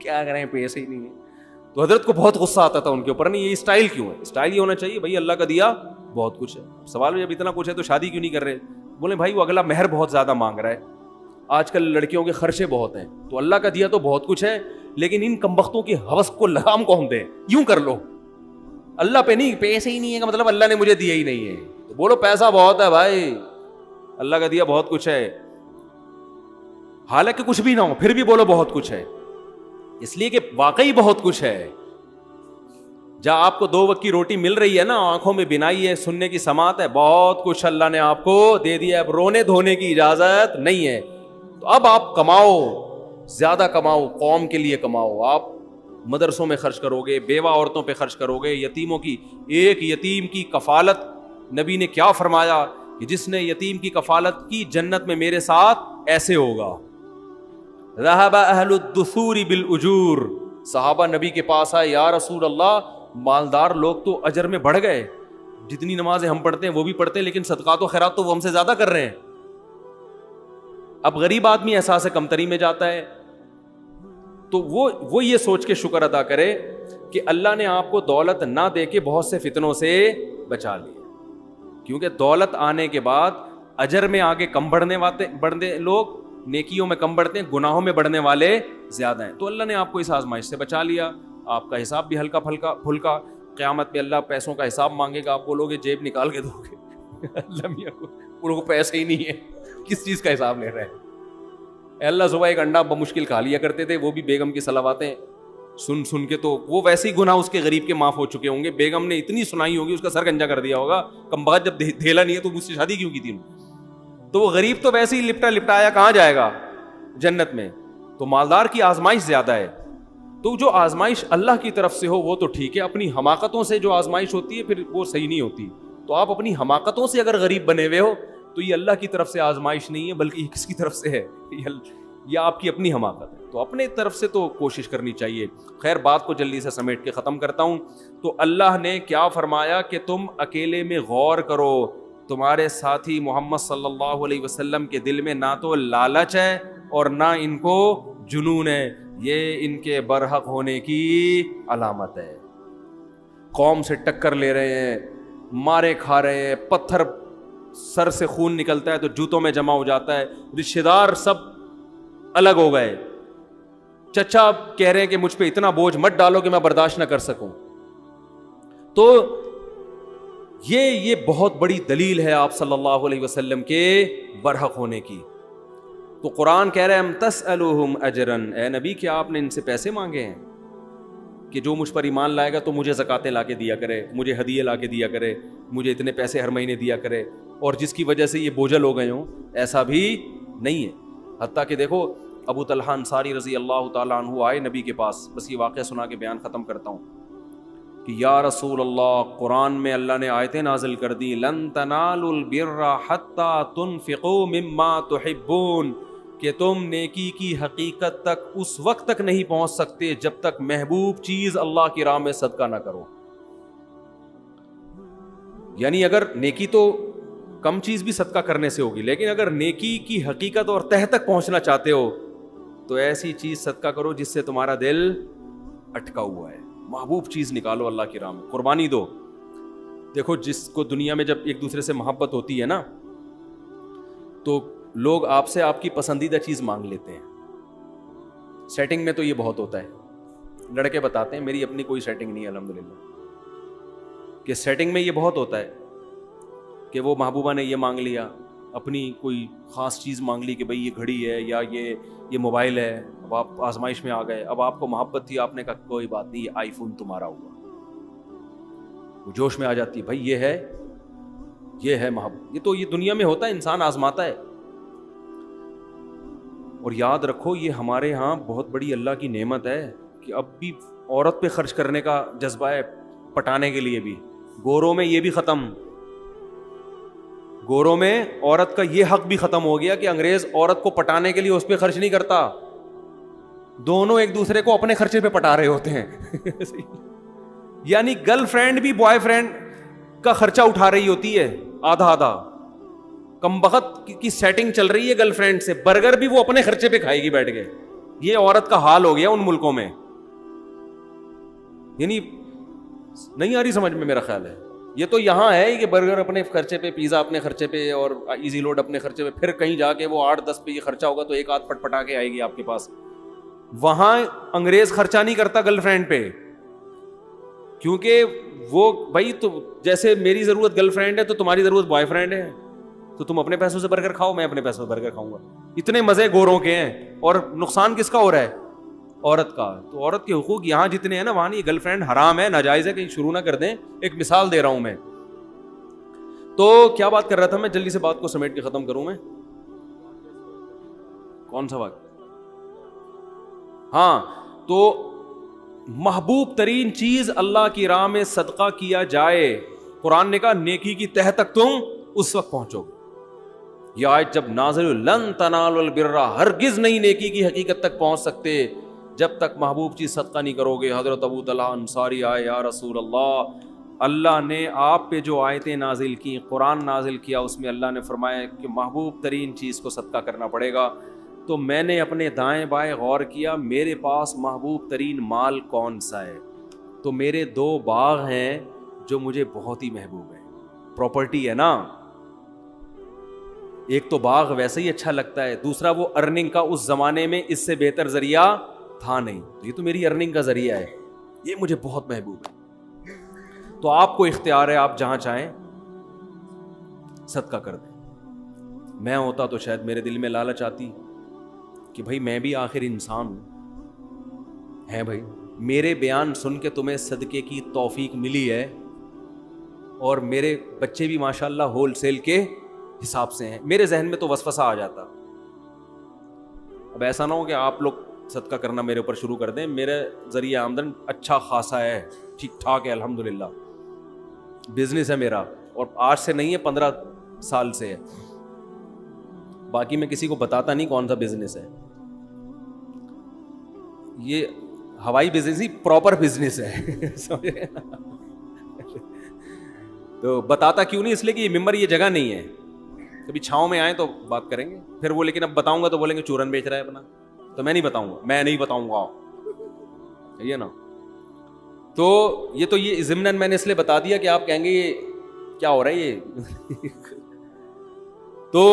کیا کریں پیسے ہی نہیں ہے. تو حضرت کو بہت غصہ آتا تھا ان کے اوپر, نہیں یہ اسٹائل کیوں ہے؟ اسٹائل یہ ہونا چاہیے بھائی اللہ کا دیا بہت کچھ ہے. سوال جب اتنا کچھ ہے تو شادی کیوں نہیں کر رہے؟ بولے بھائی وہ اگلا مہر بہت زیادہ مانگ رہا ہے, آج کل لڑکیوں کے خرچے بہت ہیں, تو اللہ کا دیا تو بہت کچھ ہے لیکن ان کمبختوں کی ہوس کو لگام کون دے؟ یوں کر لو, اللہ پہ نہیں, پیسے ہی نہیں ہے کا مطلب اللہ نے مجھے دیا ہی نہیں ہے. تو بولو پیسہ بہت ہے بھائی, اللہ کا دیا بہت کچھ ہے, حالانکہ کچھ بھی نہ ہو پھر بھی بولو بہت کچھ ہے, اس لیے کہ واقعی بہت کچھ ہے. جہاں آپ کو 2 وقت کی روٹی مل رہی ہے نا, آنکھوں میں بینائی ہے, سننے کی سماعت ہے, بہت کچھ اللہ نے آپ کو دے دیا. اب رونے دھونے کی اجازت نہیں ہے. تو اب آپ کماؤ, زیادہ کماؤ, قوم کے لیے کماؤ. آپ مدرسوں میں خرچ کرو گے, بیوہ عورتوں پہ خرچ کرو گے, یتیموں کی, ایک یتیم کی کفالت نبی نے کیا فرمایا کہ جس نے یتیم کی کفالت کی جنت میں میرے ساتھ ایسے ہوگا. ذهب اہل الدثور بالاجور, صحابہ نبی کے پاس آئے, یا رسول اللہ مالدار لوگ تو اجر میں بڑھ گئے, جتنی نمازیں ہم پڑھتے ہیں وہ بھی پڑھتے ہیں لیکن صدقات و خیرات تو وہ ہم سے زیادہ کر رہے ہیں. اب غریب آدمی احساس کمتری میں جاتا ہے, تو وہ یہ سوچ کے شکر ادا کرے کہ اللہ نے آپ کو دولت نہ دے کے بہت سے فتنوں سے بچا لیا, کیونکہ دولت آنے کے بعد اجر میں آگے کم بڑھنے لوگ, نیکیوں میں کم بڑھتے ہیں, گناہوں میں بڑھنے والے زیادہ ہیں. تو اللہ نے آپ کو اس آزمائش سے بچا لیا, آپ کا حساب بھی ہلکا پھلکا. قیامت میں اللہ پیسوں کا حساب مانگے گا, آپ بولو گے جیب نکال کے دو گے, اللہ میاں کو پیسے ہی نہیں ہے, کس چیز کا حساب لے رہے ہیں؟ اللہ صبح ایک انڈا بمشکل کھا لیا کرتے تھے, وہ بھی بیگم کی صلواتیں سن کے, تو وہ ویسے ہی گناہ اس کے غریب کے معاف ہو چکے ہوں گے. بیگم نے اتنی سنائی ہوگی, اس کا سر گنجا کر دیا ہوگا, کم بخت جب دھیلا نہیں ہے تو مجھ سے شادی کیوں کی تھی. تو وہ غریب تو ویسے ہی لپٹایا کہاں جائے گا جنت میں. تو مالدار کی آزمائش زیادہ ہے. تو جو آزمائش اللہ کی طرف سے ہو وہ تو ٹھیک ہے, اپنی حماقتوں سے جو آزمائش ہوتی ہے پھر وہ صحیح نہیں ہوتی. تو آپ اپنی حماقتوں سے اگر غریب بنے ہوئے ہو تو یہ اللہ کی طرف سے آزمائش نہیں ہے, بلکہ یہ کس کی طرف سے ہے؟ یہ آپ کی اپنی حماقت ہے. تو اپنے طرف سے تو کوشش کرنی چاہیے. خیر بات کو جلدی سے سمیٹ کے ختم کرتا ہوں. تو اللہ نے کیا فرمایا کہ تم اکیلے میں غور کرو, تمہارے ساتھی محمد صلی اللہ علیہ وسلم کے دل میں نہ تو لالچ ہے اور نہ ان کو جنون ہے, یہ ان کے برحق ہونے کی علامت ہے. قوم سے ٹکر لے رہے ہیں, مارے کھا رہے ہیں, پتھر سر سے خون نکلتا ہے تو جوتوں میں جمع ہو جاتا ہے, رشتہ دار سب الگ ہو گئے, چچا کہہ رہے ہیں کہ مجھ پہ اتنا بوجھ مت ڈالو کہ میں برداشت نہ کر سکوں. تو یہ بہت بڑی دلیل ہے آپ صلی اللہ علیہ وسلم کے برحق ہونے کی. تو قرآن کہہ رہے ہیں ام تسألوہم اجرن, اے نبی کیا آپ نے ان سے پیسے مانگے ہیں کہ جو مجھ پر ایمان لائے گا تو مجھے زکاتیں لا کے دیا کرے, مجھے ہدیے لا کے دیا کرے, مجھے اتنے پیسے ہر مہینے دیا کرے, اور جس کی وجہ سے یہ بوجھل ہو گئے ہوں؟ ایسا بھی نہیں ہے. حتیٰ کہ دیکھو ابو طلحہ انصاری رضی اللہ تعالیٰ عنہ آئے نبی کے پاس, بس یہ واقعہ سنا کے بیان ختم کرتا ہوں, کہ یا رسول اللہ قرآن میں اللہ نے آیتیں نازل کر دی, لن تنالوا البر حتی تنفقوا مما تحبون, کہ تم نیکی کی حقیقت تک اس وقت تک نہیں پہنچ سکتے جب تک محبوب چیز اللہ کی راہ میں صدقہ نہ کرو. یعنی اگر نیکی تو کم چیز بھی صدقہ کرنے سے ہوگی, لیکن اگر نیکی کی حقیقت اور تہ تک پہنچنا چاہتے ہو تو ایسی چیز صدقہ کرو جس سے تمہارا دل اٹکا ہوا ہے. محبوب چیز نکالو اللہ کی راہ میں, قربانی دو. دیکھو جس کو دنیا میں جب ایک دوسرے سے محبت ہوتی ہے نا, تو لوگ آپ سے آپ کی پسندیدہ چیز مانگ لیتے ہیں. سیٹنگ میں تو یہ بہت ہوتا ہے, لڑکے بتاتے ہیں, میری اپنی کوئی سیٹنگ نہیں ہے الحمدللہ, کہ سیٹنگ میں یہ بہت ہوتا ہے کہ وہ محبوبہ نے یہ مانگ لیا, اپنی کوئی خاص چیز مانگ لی کہ بھئی یہ گھڑی ہے یا یہ موبائل ہے. اب آپ آزمائش میں آ گئے, اب آپ کو محبت تھی, آپ نے کہا کوئی بات نہیں یہ آئی فون تمہارا ہوا. وہ جوش میں آ جاتی ہے, بھائی یہ ہے محبت. یہ دنیا میں ہوتا ہے, انسان آزماتا ہے. اور یاد رکھو یہ ہمارے ہاں بہت بڑی اللہ کی نعمت ہے کہ اب بھی عورت پہ خرچ کرنے کا جذبہ ہے, پٹانے کے لیے بھی. گوروں میں یہ بھی ختم, گوروں میں عورت کا یہ حق بھی ختم ہو گیا کہ انگریز عورت کو پٹانے کے لیے اس پہ خرچ نہیں کرتا, دونوں ایک دوسرے کو اپنے خرچے پہ پٹا رہے ہوتے ہیں. یعنی گرل فرینڈ بھی بوائے فرینڈ کا خرچہ اٹھا رہی ہوتی ہے آدھا آدھا. کم بخت کی سیٹنگ چل رہی ہے گرل فرینڈ سے, برگر بھی وہ اپنے خرچے پہ کھائے گی بیٹھ کے. یہ عورت کا حال ہو گیا ان ملکوں میں. یعنی نہیں آ رہی سمجھ میں میرا خیال ہے. یہ تو یہاں ہے کہ برگر اپنے خرچے پہ, پیزا اپنے خرچے پہ, اور ایزی لوڈ اپنے خرچے پہ, پھر کہیں جا کے وہ 8-10 پہ یہ خرچہ ہوگا تو ایک آدھ پٹ پٹا کے آئے گی آپ کے پاس. وہاں انگریز خرچہ نہیں کرتا گرل فرینڈ پہ, کیونکہ وہ بھائی تو جیسے میری ضرورت گرل فرینڈ ہے تو تمہاری ضرورت بوائے فرینڈ ہے, تو تم اپنے پیسوں سے برگر کھاؤ, میں اپنے پیسوں سے برگر کھاؤں گا. اتنے مزے گوروں کے ہیں, اور نقصان کس کا ہو رہا ہے؟ عورت کا. تو عورت کے حقوق یہاں جتنے ہیں نا وہاں نہیں. گرل فرینڈ حرام ہے, ناجائز ہے, کہیں شروع نہ کر دیں. ایک مثال دے رہا ہوں میں. تو کیا بات کر رہا تھا میں, جلدی سے بات کو سمیٹ کے ختم کروں میں. کون سا بات؟ ہاں, تو محبوب ترین چیز اللہ کی راہ میں صدقہ کیا جائے. قرآن نے کہا نیکی کی تہ تک تم اس وقت پہنچو گے. یہ آیت جب نازل لن تنالوا البر, ہرگز نہیں نیکی کی حقیقت تک پہنچ سکتے جب تک محبوب چیز صدقہ نہیں کرو گے. حضرت ابو طلحہ انصاری آئے, یا رسول اللہ, اللہ نے آپ پہ جو آیتیں نازل کی, قرآن نازل کیا, اس میں اللہ نے فرمایا کہ محبوب ترین چیز کو صدقہ کرنا پڑے گا. تو میں نے اپنے دائیں بائیں غور کیا, میرے پاس محبوب ترین مال کون سا ہے؟ تو میرے 2 باغ ہیں جو مجھے بہت ہی محبوب ہیں. پراپرٹی ہے نا, ایک تو باغ ویسے ہی اچھا لگتا ہے, دوسرا وہ ارننگ کا اس زمانے میں اس سے بہتر ذریعہ تھا نہیں, یہ تو میری ارننگ کا ذریعہ ہے, یہ مجھے بہت محبوب ہے. تو آپ کو اختیار ہے, آپ جہاں چاہیں صدقہ کر دیں. میں ہوتا تو شاید میرے دل میں لالچ آتی کہ بھائی میں بھی آخر انسان ہوں. ہے بھائی, میرے بیان سن کے تمہیں صدقے کی توفیق ملی ہے, اور میرے بچے بھی ماشاءاللہ ہول سیل کے حساب سے ہیں. میرے ذہن میں تو وسوسہ آ جاتا. اب ایسا نہ ہو کہ آپ لوگ صدقہ کرنا میرے اوپر شروع کر دیں. میرے ذریعہ آمدن اچھا خاصا ہے, ٹھیک ٹھاک ہے, الحمدللہ. بزنس ہے میرا, اور آج سے نہیں ہے, 15 سال سے ہے. باقی میں کسی کو بتاتا نہیں کون سا بزنس ہے. یہ ہوائی بزنس ہی پراپر بزنس ہے. تو بتاتا کیوں نہیں؟ اس لیے کہ یہ ممبر, یہ جگہ نہیں ہے. کبھی چھاؤں میں آئے تو بات کریں گے. پھر وہ لیکن اب بتاؤں گا تو بولیں گے چورن بیچ رہا ہے اپنا, تو میں نہیں بتاؤں گا, میں نہیں بتاؤں گا, یہ نا. تو یہ ضمناً میں نے اس لیے بتا دیا کہ آپ کہیں گے یہ کیا ہو رہا ہے یہ. تو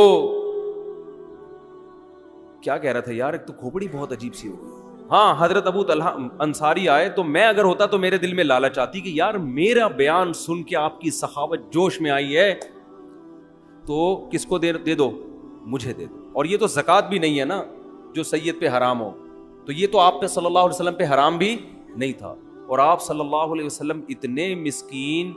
کیا کہہ رہا تھا یار, ایک تو کھوپڑی بہت عجیب سی ہو گئی. ہاں, حضرت ابو طلحہ انصاری آئے, تو میں اگر ہوتا تو میرے دل میں لالچ آتی کہ یار میرا بیان سن کے آپ کی سخاوت جوش میں آئی ہے, تو کس کو دے دو؟ مجھے دے دو. اور یہ تو زکوٰۃ بھی نہیں ہے نا جو سید پہ حرام ہو, تو یہ تو آپ پہ صلی اللہ علیہ وسلم پہ حرام بھی نہیں تھا. اور آپ صلی اللہ علیہ وسلم اتنے مسکین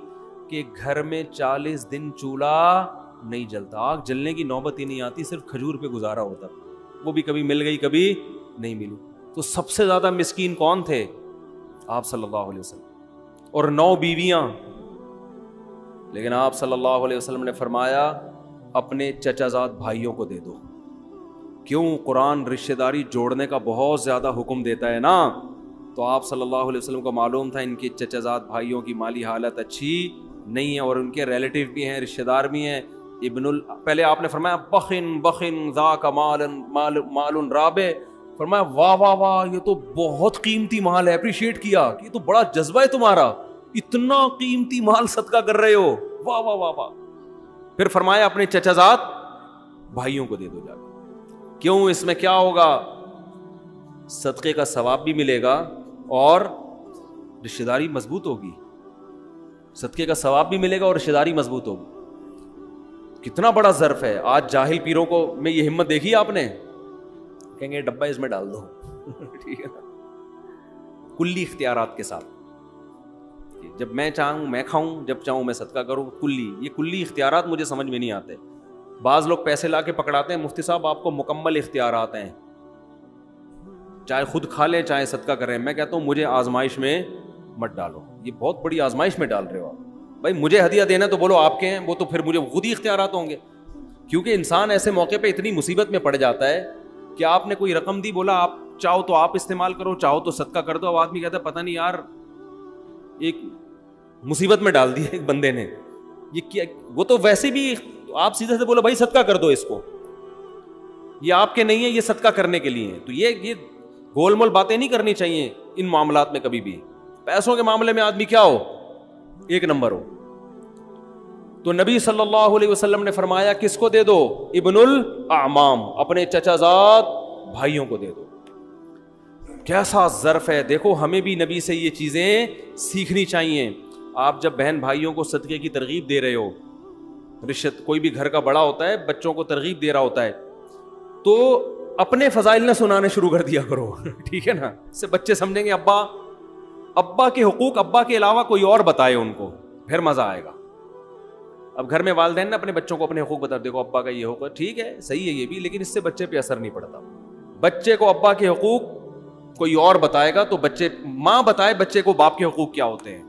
کہ گھر میں 40 دن چولہا نہیں جلتا, آگ جلنے کی نوبت ہی نہیں آتی, صرف کھجور پہ گزارا ہوتا, وہ بھی کبھی مل گئی کبھی نہیں ملی. تو سب سے زیادہ مسکین کون تھے؟ آپ صلی اللہ علیہ وسلم, اور 9 بیویاں. لیکن آپ صلی اللہ علیہ وسلم نے فرمایا اپنے چچا زاد بھائیوں کو دے دو. کیوں؟ قرآن رشتہ داری جوڑنے کا بہت زیادہ حکم دیتا ہے نا. تو آپ صلی اللہ علیہ وسلم کو معلوم تھا ان کے چچا زاد بھائیوں کی مالی حالت اچھی نہیں ہے, اور ان کے ریلیٹیو بھی ہیں, رشتہ دار بھی ہیں. پہلے آپ نے فرمایا بخن ذاک مال رابع, فرمایا واہ واہ واہ, یہ تو بہت قیمتی مال ہے. اپریشیٹ کیا کہ یہ تو بڑا جذبہ ہے تمہارا, اتنا قیمتی مال صدقہ کر رہے ہو, واہ واہ واہ واہ. پھر فرمایا اپنے چچا زاد بھائیوں کو دے دو جا کے. کیوں؟ اس میں کیا ہوگا؟ صدقے کا ثواب بھی ملے گا اور رشتہ داری مضبوط ہوگی. صدقے کا ثواب بھی ملے گا اور رشتہ داری مضبوط ہوگی. کتنا بڑا ظرف ہے. آج جاہل پیروں کو میں یہ ہمت دیکھی آپ نے, کہیں گے ڈبہ اس میں ڈال دو. ٹھیک ہے نا, کلی اختیارات کے ساتھ. جب میں چاہوں میں کھاؤں, جب چاہوں میں صدقہ کروں, کلی. یہ کلی اختیارات مجھے سمجھ میں نہیں آتے. بعض لوگ پیسے لا کے پکڑاتے ہیں, مفتی صاحب آپ کو مکمل اختیارات ہیں, چاہے خود کھا لیں چاہے صدقہ کریں. میں کہتا ہوں مجھے آزمائش میں مت ڈالو, یہ بہت بڑی آزمائش میں ڈال رہے ہو آپ. بھائی مجھے ہدیہ دینا تو بولو آپ کے ہیں, وہ تو پھر مجھے خود ہی اختیارات ہوں گے. کیونکہ انسان ایسے موقع پہ اتنی مصیبت میں پڑ جاتا ہے کہ آپ نے کوئی رقم دی, بولا آپ چاہو تو آپ استعمال کرو, چاہو تو صدقہ کر دو. اب آدمی کہتا ہے پتہ نہیں یار ایک مصیبت میں ڈال دی ایک بندے نے, یہ کیا. وہ تو ویسے بھی آپ سیدھے سے بولو بھائی صدقہ کر دو اس کو, یہ آپ کے نہیں ہے, یہ صدقہ کرنے کے لیے. تو یہ گول مول باتیں نہیں کرنی چاہیے ان معاملات میں کبھی بھی. پیسوں کے معاملے میں آدمی کیا ہو, ایک نمبر ہو. تو نبی صلی اللہ علیہ وسلم نے فرمایا کس کو دے دو, ابن الاعمام, اپنے چچا زاد بھائیوں کو دے دو. کیسا ظرف ہے, دیکھو ہمیں بھی نبی سے یہ چیزیں سیکھنی چاہیے. آپ جب بہن بھائیوں کو صدقے کی ترغیب دے رہے ہو, رشت کوئی بھی گھر کا بڑا ہوتا ہے بچوں کو ترغیب دے رہا ہوتا ہے, تو اپنے فضائل نہ سنانے شروع کر دیا کرو. ٹھیک ہے نا, اس سے بچے سمجھیں گے ابا کے حقوق ابا کے علاوہ کوئی اور بتائے ان کو, پھر مزہ آئے گا. اب گھر میں والدین نے اپنے بچوں کو اپنے حقوق بتا, دیکھو ابا کا یہ حقوق ہے, ٹھیک ہے صحیح ہے یہ بھی, لیکن اس سے بچے پہ اثر نہیں پڑتا. بچے کو ابا کے حقوق کوئی اور بتائے گا تو بچے, ماں بتائے بچے کو باپ کے حقوق کیا ہوتے ہیں,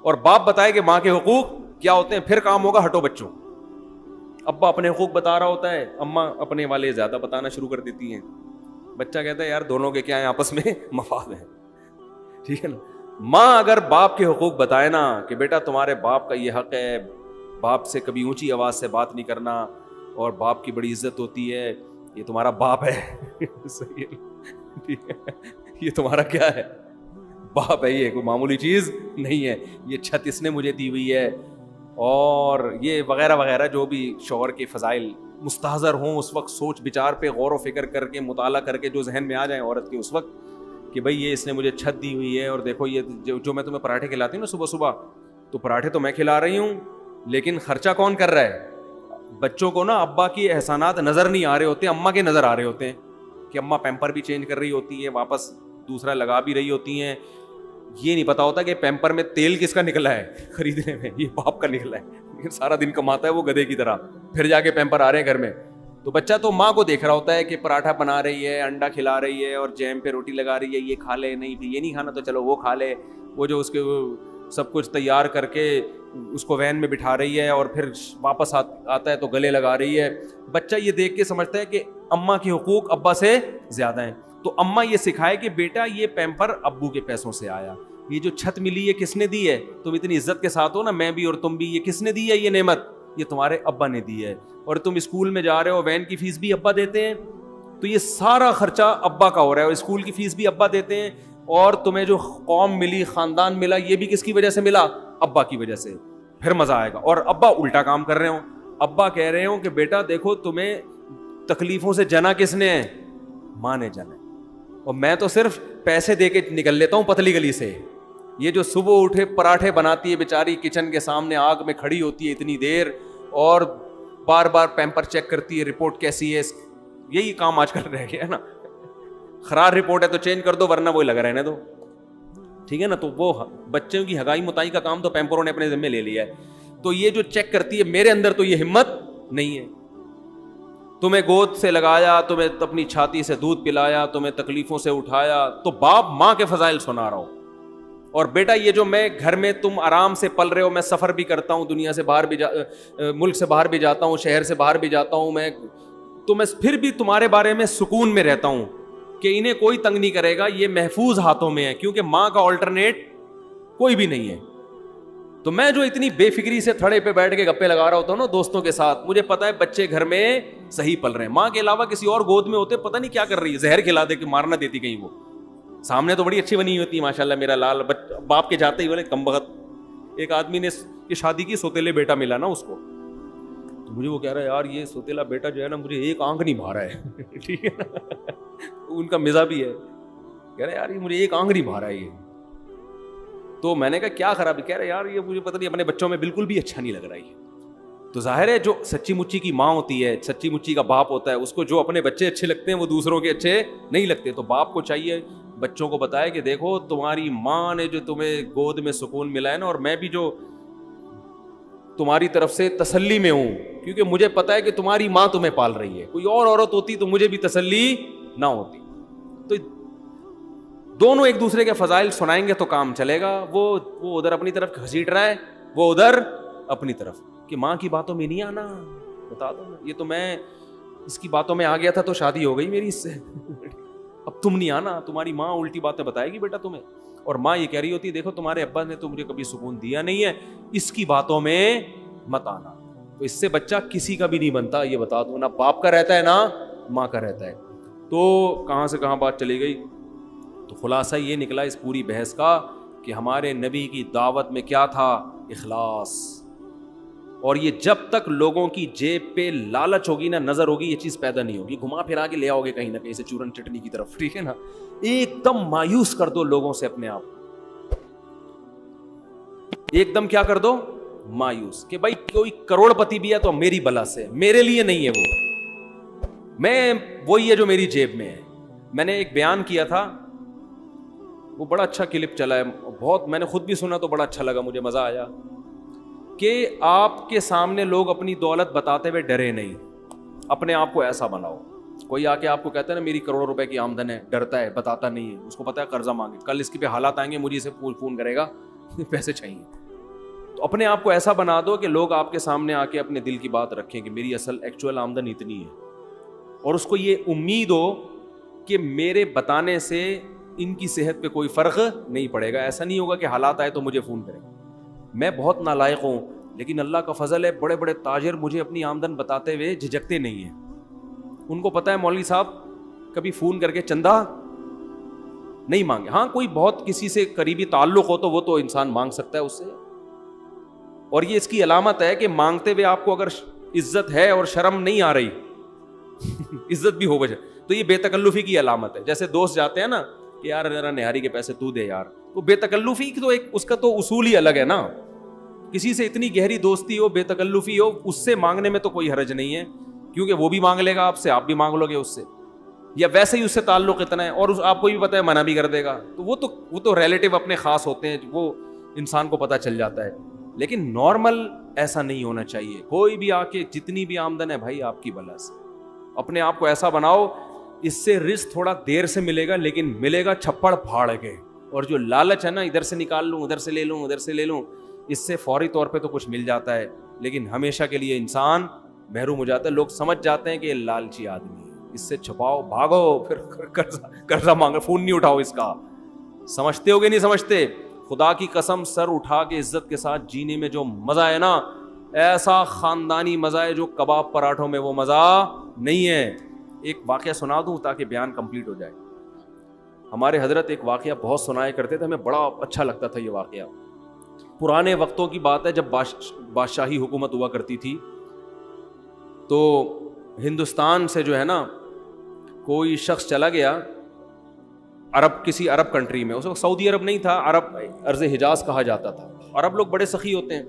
اور باپ بتائے کہ ماں کے حقوق کیا ہوتے ہیں, پھر کام ہوگا ہٹو بچوں. ابا اپنے حقوق بتا رہا ہوتا ہے, اماں اپنے والے زیادہ بتانا شروع کر دیتی ہیں. بچہ کہتا ہے یار دونوں کے کیا ہیں آپس میں مفاد ہیں. ٹھیک ہے نا. ماں اگر باپ کے حقوق بتائے نا کہ بیٹا تمہارے باپ کا یہ حق ہے, باپ سے کبھی اونچی آواز سے بات نہیں کرنا, اور باپ کی بڑی عزت ہوتی ہے, یہ تمہارا باپ ہے. صحیح ہے, ٹھیک ہے, یہ تمہارا کیا ہے, باپ ہے, یہ کوئی معمولی چیز نہیں ہے, یہ چھت اس نے مجھے دی ہوئی ہے, اور یہ وغیرہ وغیرہ جو بھی شوہر کے فضائل مستحضر ہوں اس وقت سوچ بچار پہ غور و فکر کر کے مطالعہ کر کے جو ذہن میں آ جائیں عورت کے اس وقت کہ بھائی یہ اس نے مجھے چھت دی ہوئی ہے, اور دیکھو یہ جو میں تمہیں پراٹھے کھلاتی ہوں نا صبح صبح, تو پراٹھے تو میں کھلا رہی ہوں لیکن خرچہ کون کر رہا ہے. بچوں کو نا ابا کی احسانات نظر نہیں آ رہے ہوتے, اماں کے نظر آ رہے ہوتے ہیں کہ اماں پیمپر بھی چینج کر رہی ہوتی ہے, واپس دوسرا لگا بھی رہی ہوتی ہیں. یہ نہیں پتا ہوتا کہ پیمپر میں تیل کس کا نکلا ہے خریدنے میں, یہ باپ کا نکلا ہے, لیکن سارا دن کماتا ہے وہ گدھے کی طرح, پھر جا کے پیمپر آ رہے ہیں گھر میں. تو بچہ تو ماں کو دیکھ رہا ہوتا ہے کہ پراٹھا بنا رہی ہے, انڈا کھلا رہی ہے, اور جیم پہ روٹی لگا رہی ہے, یہ کھا لے, نہیں یہ نہیں کھانا تو چلو وہ کھا لے, وہ جو اس کے سب کچھ تیار کر کے اس کو وین میں بٹھا رہی ہے, اور پھر واپس آتا ہے تو گلے لگا رہی ہے. بچہ یہ دیکھ کے سمجھتا ہے کہ اماں کے حقوق ابا سے زیادہ ہیں. تو اماں یہ سکھائے کہ بیٹا یہ پیمپر ابو کے پیسوں سے آیا, یہ جو چھت ملی ہے کس نے دی ہے, تم اتنی عزت کے ساتھ ہو نا, میں بھی اور تم بھی, یہ کس نے دی ہے یہ نعمت, یہ تمہارے ابا نے دی ہے. اور تم اسکول میں جا رہے ہو, وین کی فیس بھی ابا دیتے ہیں, تو یہ سارا خرچہ ابا کا ہو رہا ہے, اور اسکول کی فیس بھی ابا دیتے ہیں, اور تمہیں جو قوم ملی, خاندان ملا, یہ بھی کس کی وجہ سے ملا, ابا کی وجہ سے. پھر مزہ آئے گا. اور ابا الٹا کام کر رہے ہوں, ابا کہہ رہے ہوں کہ بیٹا دیکھو تمہیں تکلیفوں سے جنا کس نے ہے, ماں نے جنا, اور میں تو صرف پیسے دے کے نکل لیتا ہوں پتلی گلی سے. یہ جو صبح اٹھے پراٹھے بناتی ہے بیچاری, کچن کے سامنے آگ میں کھڑی ہوتی ہے اتنی دیر, اور بار بار پیمپر چیک کرتی ہے رپورٹ کیسی ہے, یہی کام آج کل رہ گیا ہے نا. خراب رپورٹ ہے تو چینج کر دو, ورنہ وہی لگا رہنے دو. ٹھیک ہے نا. تو وہ بچوں کی ہگائی متائی کا کام تو پیمپروں نے اپنے ذمہ لے لیا ہے. تو یہ جو چیک کرتی ہے, میرے اندر تو یہ ہمت نہیں ہے. تمہیں گود سے لگایا, تمہیں اپنی چھاتی سے دودھ پلایا, تمہیں تکلیفوں سے اٹھایا, تو باپ ماں کے فضائل سنا رہا ہو. اور بیٹا یہ جو میں گھر میں تم آرام سے پل رہے ہو, میں سفر بھی کرتا ہوں, دنیا سے باہر بھی ملک سے باہر بھی جاتا ہوں, شہر سے باہر بھی جاتا ہوں میں, تو میں پھر بھی تمہارے بارے میں سکون میں رہتا ہوں کہ انہیں کوئی تنگ نہیں کرے گا, یہ محفوظ ہاتھوں میں ہے, کیونکہ ماں کا آلٹرنیٹ کوئی بھی نہیں ہے. تو میں جو اتنی بے فکری سے تھڑے پہ بیٹھ کے گپے لگا رہا ہوتا ہوں نا دوستوں کے ساتھ, مجھے پتا ہے بچے گھر میں صحیح پل رہے ہیں, ماں کے علاوہ کسی اور گود میں ہوتے پتہ نہیں کیا کر رہی ہے, زہر کھلا دے کہ مارنا دیتی کہیں. وہ سامنے تو بڑی اچھی بنی ہوتی ہے ماشاءاللہ, میرا لال باپ کے جاتے ہی بولے کم بخت. ایک آدمی نے شادی کی, سوتیلے بیٹا ملا نا اس کو, تو مجھے وہ کہہ رہا ہے یار یہ سوتیلا بیٹا جو ہے نا مجھے ایک آنکھ نہیں بھا رہا ہے. ٹھیک ہے نا, ان کا مزاج بھی ہے, کہہ رہے یار یہ مجھے ایک آنکھ نہیں بھا رہا ہے یہ. تو میں نے کہا کیا خرابی, کہہ رہے یار یہ مجھے پتہ نہیں اپنے بچوں میں بالکل بھی اچھا نہیں لگ رہا ہے. تو ظاہر ہے جو سچی مچی کی ماں ہوتی ہے, سچی مچی کا باپ ہوتا ہے, اس کو جو اپنے بچے اچھے لگتے ہیں وہ دوسروں کے اچھے نہیں لگتے. تو باپ کو چاہیے بچوں کو بتائے کہ دیکھو تمہاری ماں نے جو تمہیں گود میں سکون ملا ہے نا, اور میں بھی جو تمہاری طرف سے تسلی میں ہوں, کیونکہ مجھے پتا ہے کہ تمہاری ماں تمہیں پال رہی ہے, کوئی اور عورت ہوتی تو مجھے بھی تسلی نہ ہوتی. تو دونوں ایک دوسرے کے فضائل سنائیں گے تو کام چلے گا. وہ ادھر اپنی طرف گھسیٹ رہا ہے, وہ ادھر اپنی طرف, کہ ماں کی باتوں میں نہیں آنا, بتا دو نا, یہ تو میں اس کی باتوں میں آ گیا تھا تو شادی ہو گئی میری اس سے, اب تم نہیں آنا, تمہاری ماں الٹی باتیں بتائے گی بیٹا تمہیں. اور ماں یہ کہہ رہی ہوتی ہے دیکھو تمہارے ابا نے تو مجھے کبھی سکون دیا نہیں ہے, اس کی باتوں میں مت آنا. تو اس سے بچہ کسی کا بھی نہیں بنتا, یہ بتا دو, نہ باپ کا رہتا ہے نہ ماں کا رہتا ہے. تو کہاں سے کہاں بات چلی گئی, تو خلاصہ یہ نکلا اس پوری بحث کا کہ ہمارے نبی کی دعوت میں کیا تھا؟ اخلاص. اور یہ جب تک لوگوں کی جیب پہ لالچ ہوگی نا، نظر ہوگی، یہ چیز پیدا نہیں ہوگی. گھما پھرا کے لے آؤ گے کہیں نہ کہیں سے چورن چٹنی کی طرف، ٹھیک ہے نا. ایک دم مایوس کر دو لوگوں سے اپنے آپ، ایک دم کیا کر دو؟ مایوس. کہ بھائی کوئی کروڑ پتی بھی ہے تو میری بلا سے، میرے لیے نہیں ہے وہ، میں وہی ہے جو میری جیب میں ہے. میں نے ایک بیان کیا تھا، وہ بڑا اچھا کلپ چلا ہے، بہت میں نے خود بھی سنا تو بڑا اچھا لگا، مجھے مزہ آیا. کہ آپ کے سامنے لوگ اپنی دولت بتاتے ہوئے ڈرے نہیں، اپنے آپ کو ایسا بناؤ. کوئی آ کے آپ کو کہتا ہے نا میری کروڑوں روپے کی آمدن ہے، ڈرتا ہے، بتاتا نہیں ہے، اس کو پتا ہے قرضہ مانگے، کل اس کے پہ حالات آئیں گے، مجھے اسے فون کرے گا پیسے چاہیے. تو اپنے آپ کو ایسا بنا دو کہ لوگ آپ کے سامنے آ کے اپنے دل کی بات رکھیں کہ میری اصل ایکچوئل آمدن اتنی ہے، اور اس کو یہ امید ہو کہ میرے بتانے سے ان کی صحت پہ کوئی فرق نہیں پڑے گا. ایسا نہیں ہوگا کہ حالات آئے تو مجھے فون کرے. میں بہت نالائق ہوں، لیکن اللہ کا فضل ہے، بڑے بڑے تاجر مجھے اپنی آمدن بتاتے ہوئے جھجکتے نہیں ہیں. ان کو پتا ہے مولوی صاحب کبھی فون کر کے چندہ نہیں مانگے. ہاں کوئی بہت کسی سے قریبی تعلق ہو تو وہ تو انسان مانگ سکتا ہے اس سے، اور یہ اس کی علامت ہے کہ مانگتے ہوئے آپ کو اگر عزت ہے اور شرم نہیں آ رہی عزت بھی ہو بجے، تو یہ بے تکلفی کی علامت ہے. جیسے دوست جاتے ہیں نا کہ یار میرا نہاری کے پیسے تو دے یار، تو بے تکلفی کی تو ایک اس کا تو اصول ہی الگ ہے نا. کسی سے اتنی گہری دوستی ہو، بے تکلفی ہو، اس سے مانگنے میں تو کوئی حرج نہیں ہے، کیونکہ وہ بھی مانگ لے گا آپ سے، آپ بھی مانگ لو گے اس سے، یا ویسے ہی اس سے تعلق اتنا ہے اور آپ کو بھی پتا ہے منع بھی کر دے گا. تو وہ تو ریلیٹیو اپنے خاص ہوتے ہیں، وہ انسان کو پتہ چل جاتا ہے. لیکن نارمل ایسا نہیں ہونا چاہیے. کوئی بھی آ کے جتنی بھی آمدن ہے بھائی آپ کی بلا سے، اپنے آپ کو ایسا بناؤ اس سے رزق تھوڑا دیر سے ملے گا لیکن ملے گا چھپڑ پھاڑ کے. اور جو لالچ ہے نا، ادھر سے نکال لوں، ادھر سے لے لوں، ادھر سے لے لوں، اس سے فوری طور پہ تو کچھ مل جاتا ہے لیکن ہمیشہ کے لیے انسان محروم ہو جاتا ہے. لوگ سمجھ جاتے ہیں کہ یہ لالچی آدمی ہے، اس سے چھپاؤ، بھاگو، پھر قرضہ مانگو، فون نہیں اٹھاؤ اس کا. سمجھتے ہو گے نہیں سمجھتے؟ خدا کی قسم سر اٹھا کے عزت کے ساتھ جینے میں جو مزہ ہے نا، ایسا خاندانی مزہ ہے جو کباب پراٹھوں میں وہ مزہ نہیں ہے. ایک واقعہ سنا دوں تاکہ بیان کمپلیٹ ہو جائے. ہمارے حضرت ایک واقعہ بہت سنایا کرتے تھے، ہمیں بڑا اچھا لگتا تھا یہ واقعہ. پرانے وقتوں کی بات ہے، جب بادشاہی حکومت ہوا کرتی تھی، تو ہندوستان سے جو ہے نا کوئی شخص چلا گیا کسی عرب کنٹری میں. اس وقت سعودی عرب نہیں تھا، عرب ارض حجاز کہا جاتا تھا. عرب لوگ بڑے سخی ہوتے ہیں.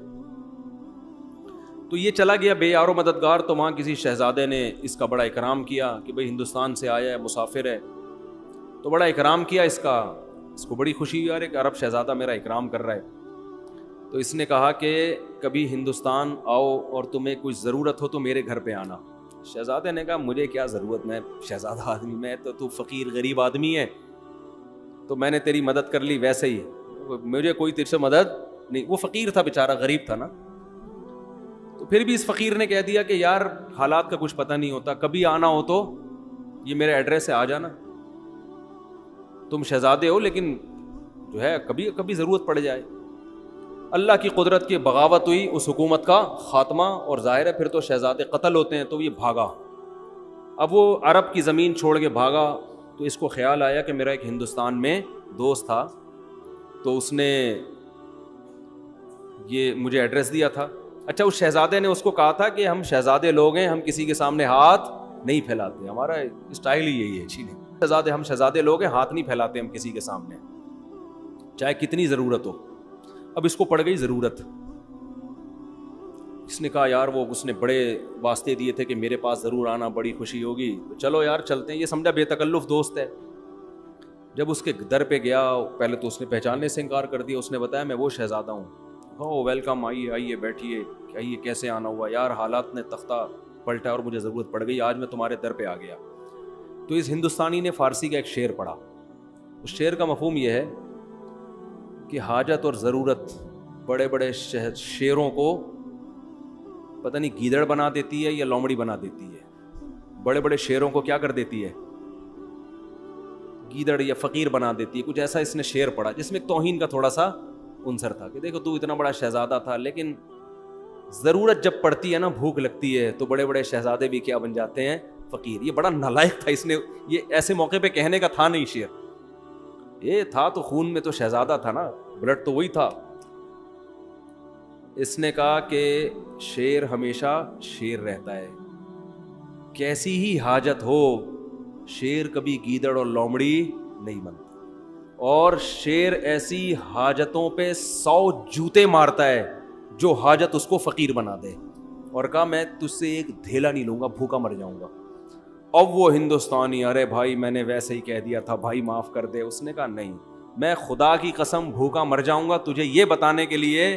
تو یہ چلا گیا بے یار و مددگار، تو وہاں کسی شہزادے نے اس کا بڑا اکرام کیا کہ بھئی ہندوستان سے آیا ہے، مسافر ہے، تو بڑا اکرام کیا اس کا. اس کو بڑی خوشی یار کہ عرب شہزادہ میرا اکرام کر رہا ہے. تو اس نے کہا کہ کبھی ہندوستان آؤ اور تمہیں کوئی ضرورت ہو تو میرے گھر پہ آنا. شہزادے نے کہا مجھے کیا ضرورت، میں شہزادہ آدمی، میں تو فقیر غریب آدمی ہے، تو میں نے تیری مدد کر لی، ویسے ہی مجھے کوئی تیرے سے مدد نہیں. وہ فقیر تھا بیچارہ، غریب تھا نا. تو پھر بھی اس فقیر نے کہہ دیا کہ یار حالات کا کچھ پتہ نہیں ہوتا، کبھی آنا ہو تو یہ میرے ایڈریس سے آ جانا. تم شہزادے ہو لیکن جو ہے کبھی کبھی ضرورت پڑ جائے. اللہ کی قدرت کی بغاوت ہوئی، اس حکومت کا خاتمہ، اور ظاہر ہے پھر تو شہزادے قتل ہوتے ہیں. تو یہ بھاگا، اب وہ عرب کی زمین چھوڑ کے بھاگا. تو اس کو خیال آیا کہ میرا ایک ہندوستان میں دوست تھا، تو اس نے یہ مجھے ایڈریس دیا تھا. اچھا، اس شہزادے نے اس کو کہا تھا کہ ہم شہزادے لوگ ہیں، ہم کسی کے سامنے ہاتھ نہیں پھیلاتے، ہمارا اسٹائل ہی یہی ہے. شہزادے، ہم شہزادے لوگ ہیں، ہاتھ نہیں پھیلاتے ہم کسی کے سامنے، چاہے کتنی ضرورت ہو. اب اس کو پڑ گئی ضرورت. اس نے کہا یار اس نے بڑے واسطے دیے تھے کہ میرے پاس ضرور آنا، بڑی خوشی ہوگی، تو چلو یار چلتے ہیں. یہ سمجھا بے تکلف دوست ہے. جب اس کے در پہ گیا، پہلے تو اس نے پہچاننے سے انکار کر دیا. اس نے بتایا میں وہ شہزادہ ہوں. ہو ویلکم، آئیے آئیے بیٹھیے. آئیے، کیسے آنا ہوا؟ یار حالات نے تختہ پلٹا اور مجھے ضرورت پڑ گئی، آج میں تمہارے در پہ آ گیا. تو اس ہندوستانی نے فارسی کا ایک شعر پڑھا. اس شعر کا مفہوم یہ ہے کہ حاجت اور ضرورت بڑے بڑے شیروں کو پتہ نہیں گیدڑ بنا دیتی ہے یا لومڑی بنا دیتی ہے. بڑے بڑے شیروں کو کیا کر دیتی ہے؟ گیدڑ یا فقیر بنا دیتی ہے. کچھ ایسا اس نے شعر پڑھا جس میں توہین کا تھوڑا سا عنصر تھا کہ دیکھو تو اتنا بڑا شہزادہ تھا، لیکن ضرورت جب پڑتی ہے نا، بھوک لگتی ہے، تو بڑے بڑے شہزادے بھی کیا بن جاتے ہیں؟ فقیر. یہ بڑا نالائق تھا، اس نے یہ ایسے موقع پہ کہنے کا تھا نہیں شعر. یہ تھا تو خون میں تو شہزادہ تھا نا, بلڈ تو وہی تھا. اس نے کہا کہ شیر ہمیشہ شیر رہتا ہے, کیسی ہی حاجت ہو شیر کبھی گیدڑ اور لومڑی نہیں بنتا, اور شیر ایسی حاجتوں پہ 100 جوتے مارتا ہے جو حاجت اس کو فقیر بنا دے. اور کہا میں تجھ سے ایک دھیلا نہیں لوں گا, بھوکا مر جاؤں گا. اب وہ ہندوستانی, ارے بھائی میں نے ویسے ہی کہہ دیا تھا بھائی معاف کر دے. اس نے کہا نہیں, میں خدا کی قسم بھوکا مر جاؤں گا تجھے یہ بتانے کے لیے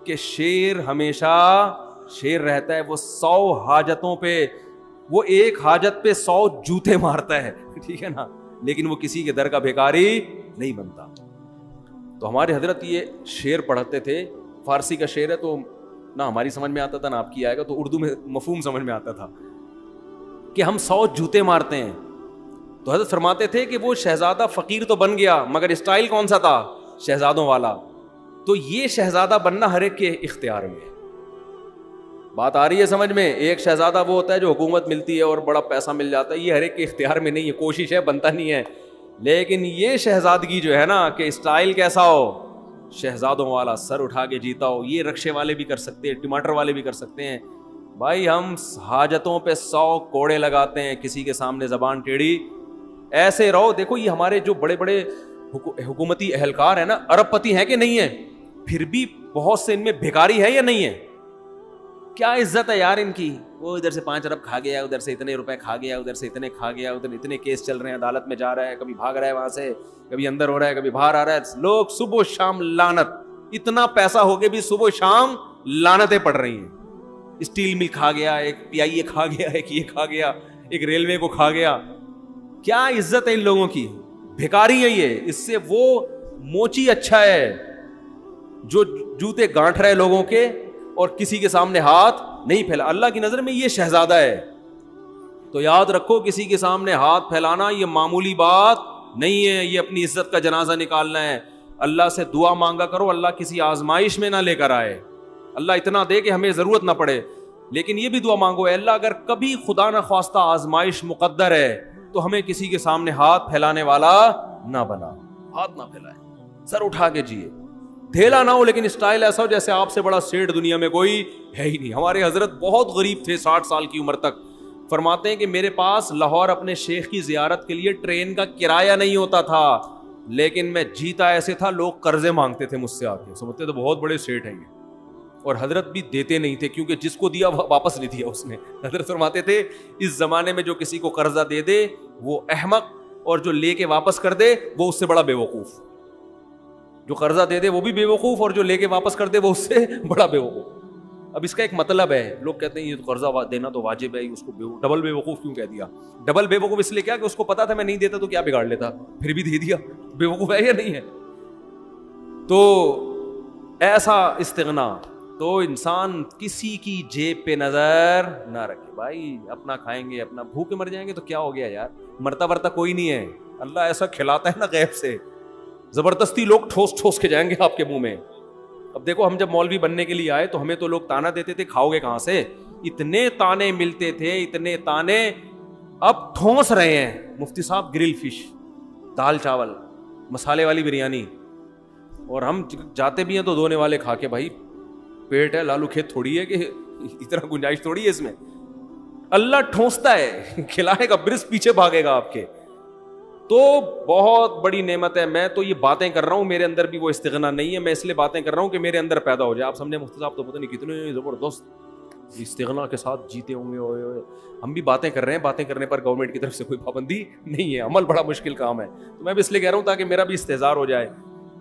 کہ شیر ہمیشہ شیر رہتا ہے. وہ 100 حاجتوں پہ, وہ ایک حاجت پہ 100 جوتے مارتا ہے, ٹھیک ہے نا, لیکن وہ کسی کے در کا بھیکاری نہیں بنتا. تو ہمارے حضرت یہ شعر پڑھتے تھے, فارسی کا شعر ہے تو نہ ہماری سمجھ میں آتا تھا نہ آپ کی آئے گا, تو اردو میں مفہوم سمجھ میں آتا تھا کہ ہم 100 جوتے مارتے ہیں. تو حضرت فرماتے تھے کہ وہ شہزادہ فقیر تو بن گیا مگر اسٹائل کون سا تھا, شہزادوں والا. تو یہ شہزادہ بننا ہر ایک کے اختیار میں ہے. بات آ رہی ہے سمجھ میں؟ ایک شہزادہ وہ ہوتا ہے جو حکومت ملتی ہے اور بڑا پیسہ مل جاتا ہے, یہ ہر ایک کے اختیار میں نہیں ہے, کوشش ہے بنتا نہیں ہے. لیکن یہ شہزادگی جو ہے نا کہ اسٹائل کیسا ہو, شہزادوں والا, سر اٹھا کے جیتا ہو, یہ رکشے والے بھی کر سکتے ہیں, ٹماٹر والے بھی کر سکتے ہیں. بھائی ہم حاجتوں پہ 100 کوڑے لگاتے ہیں, کسی کے سامنے زبان ٹیڑھی, ایسے رہو. دیکھو یہ ہمارے جو بڑے بڑے حکومتی اہلکار ہیں نا, ارب پتی ہیں کہ نہیں ہیں, پھر بھی بہت سے ان میں بھکاری ہے یا نہیں ہے؟ کیا عزت ہے یار ان کی, وہ ادھر سے 5 ارب کھا گیا, ادھر سے اتنے روپے کھا گیا, ادھر سے اتنے کھا گیا, ادھر اتنے کیس چل رہے ہیں, عدالت میں جا رہا ہے, کبھی بھاگ رہا ہے وہاں سے, کبھی اندر ہو رہا ہے, کبھی باہر آ رہا ہے. لوگ صبح و شام لعنت, اتنا پیسہ ہو کے بھی صبح و شام لعنتیں پڑ رہی ہیں. اسٹیل مل کھا گیا, ایک PIA کھا گیا, ایک یہ کھا گیا, ایک ریلوے کو کھا گیا. کیا عزت ہے ان لوگوں کی, بھکاری ہے یہ. اس سے وہ موچی اچھا ہے جو جوتے گانٹھ رہے لوگوں کے اور کسی کے سامنے ہاتھ نہیں پھیلا. اللہ کی نظر میں یہ شہزادہ ہے. تو یاد رکھو, کسی کے سامنے ہاتھ پھیلانا یہ معمولی بات نہیں ہے, یہ اپنی عزت کا جنازہ نکالنا ہے. اللہ سے دعا مانگا کرو, اللہ کسی آزمائش میں نہ لے کر آئے, اللہ اتنا دے کہ ہمیں ضرورت نہ پڑے. لیکن یہ بھی دعا مانگو, اے اللہ اگر کبھی خدا نہ خواستہ آزمائش مقدر ہے تو ہمیں کسی کے سامنے ہاتھ پھیلانے والا نہ بنا, ہاتھ نہ پھیلائے, سر اٹھا کے جیے, دھیلا نہ ہو, لیکن اسٹائل ایسا ہو جیسے آپ سے بڑا سیٹ دنیا میں کوئی ہے ہی نہیں. ہمارے حضرت بہت غریب تھے 60 سال کی عمر تک. فرماتے ہیں کہ میرے پاس لاہور اپنے شیخ کی زیارت کے لیے ٹرین کا کرایہ نہیں ہوتا تھا, لیکن میں جیتا ایسے تھا, لوگ قرضے مانگتے تھے مجھ سے آ کے, سمجھتے تو بہت بڑے سیٹ ہیں یہ. اور حضرت بھی دیتے نہیں تھے, کیونکہ جس کو دیا واپس نہیں دیا اس نے. حضرت فرماتے تھے اس زمانے میں جو کسی کو قرضہ دے دے وہ احمق, اور جو لے کے واپس کر دے وہ اس سے بڑا بے وقوف. جو قرضہ دے دے وہ بھی بے وقوف, اور جو لے کے واپس کر دے وہ اس سے بڑا بے وقوف. اب اس کا ایک مطلب ہے, لوگ کہتے ہیں یہ قرضہ دینا تو واجب ہے, اس کو ڈبل بے وقوف کیوں کہہ دیا؟ ڈبل بے وقوف اس لیے کیا کہ اس کو پتا تھا میں نہیں دیتا تو کیا بگاڑ لیتا, پھر بھی دے دیا. بے وقوف ہے یا نہیں ہے؟ تو ایسا استغنا, تو انسان کسی کی جیب پہ نظر نہ رکھے. بھائی اپنا کھائیں گے, اپنا بھوکے مر جائیں گے تو کیا ہو گیا یار, مرتا ورتا کوئی نہیں ہے. اللہ ایسا کھلاتا ہے نا غیب سے, زبردستی لوگ ٹھوس ٹھوس کے جائیں گے آپ کے منہ میں. اب دیکھو ہم جب مولوی بننے کے لیے آئے تو ہمیں تو لوگ تانا دیتے تھے, کھاؤ گے کہاں سے, اتنے تانے ملتے تھے, اتنے تانے. اب ٹھونس رہے ہیں مفتی صاحب گرل فش, دال چاول, مسالے والی بریانی, اور ہم جاتے بھی ہیں تو دھونے والے کھا کے. بھائی پیٹ ہے, لالو کھیت تھوڑی ہے کہ اتنا گنجائش تھوڑی ہے اس میں. اللہ ٹھونستا ہے, کھلائے گا, برس پیچھے بھاگے گا آپ کے. تو بہت بڑی نعمت ہے. میں تو یہ باتیں کر رہا ہوں, میرے اندر بھی وہ استغنا نہیں ہے. میں اس لیے باتیں کر رہا ہوں کہ میرے اندر پیدا ہو جائے. آپ سمجھے مفتی صاحب تو پتہ نہیں کتنے زبردست استغنا کے ساتھ جیتے ہوں گے. ہم بھی باتیں کر رہے ہیں, باتیں کرنے پر گورنمنٹ کی طرف سے کوئی پابندی نہیں ہے, عمل بڑا مشکل کام ہے. تو میں بھی اس لیے کہہ رہا ہوں تاکہ میرا بھی استحضار ہو جائے.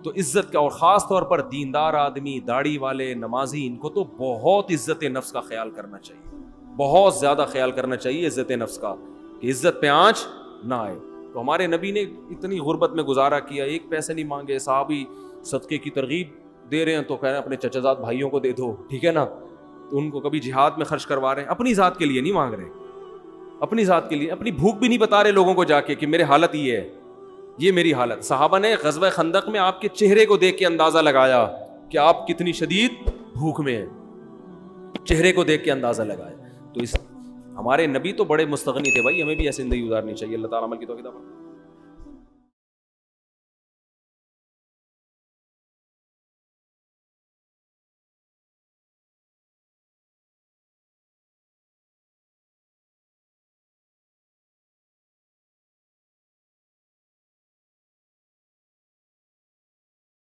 تو عزت کا, اور خاص طور پر دیندار آدمی, داڑھی والے, نمازی, ان کو تو بہت عزت نفس کا خیال کرنا چاہیے, بہت زیادہ خیال کرنا چاہیے عزت نفس کا, کہ عزت پہ آنچ نہ آئے. تو ہمارے نبی نے اتنی غربت میں گزارا کیا, ایک پیسے نہیں مانگے. صحابی صدقے کی ترغیب دے رہے ہیں تو کہہ رہے ہیں اپنے چچا زاد بھائیوں کو دے دو, ٹھیک ہے نا. تو ان کو کبھی جہاد میں خرچ کروا رہے ہیں, اپنی ذات کے لیے نہیں مانگ رہے, اپنی ذات کے لیے. اپنی بھوک بھی نہیں بتا رہے لوگوں کو جا کے کہ میرے حالت یہ ہے, یہ میری حالت. صحابہ نے غزوہ خندق میں آپ کے چہرے کو دیکھ کے اندازہ لگایا کہ آپ کتنی شدید بھوک میں ہیں, چہرے کو دیکھ کے اندازہ لگایا. تو اس ہمارے نبی تو بڑے مستغنی تھے بھائی, ہمیں بھی ایسی زندگی گزارنی چاہیے. اللہ تعالیٰ عمل کی توفیق عطا فرمائے.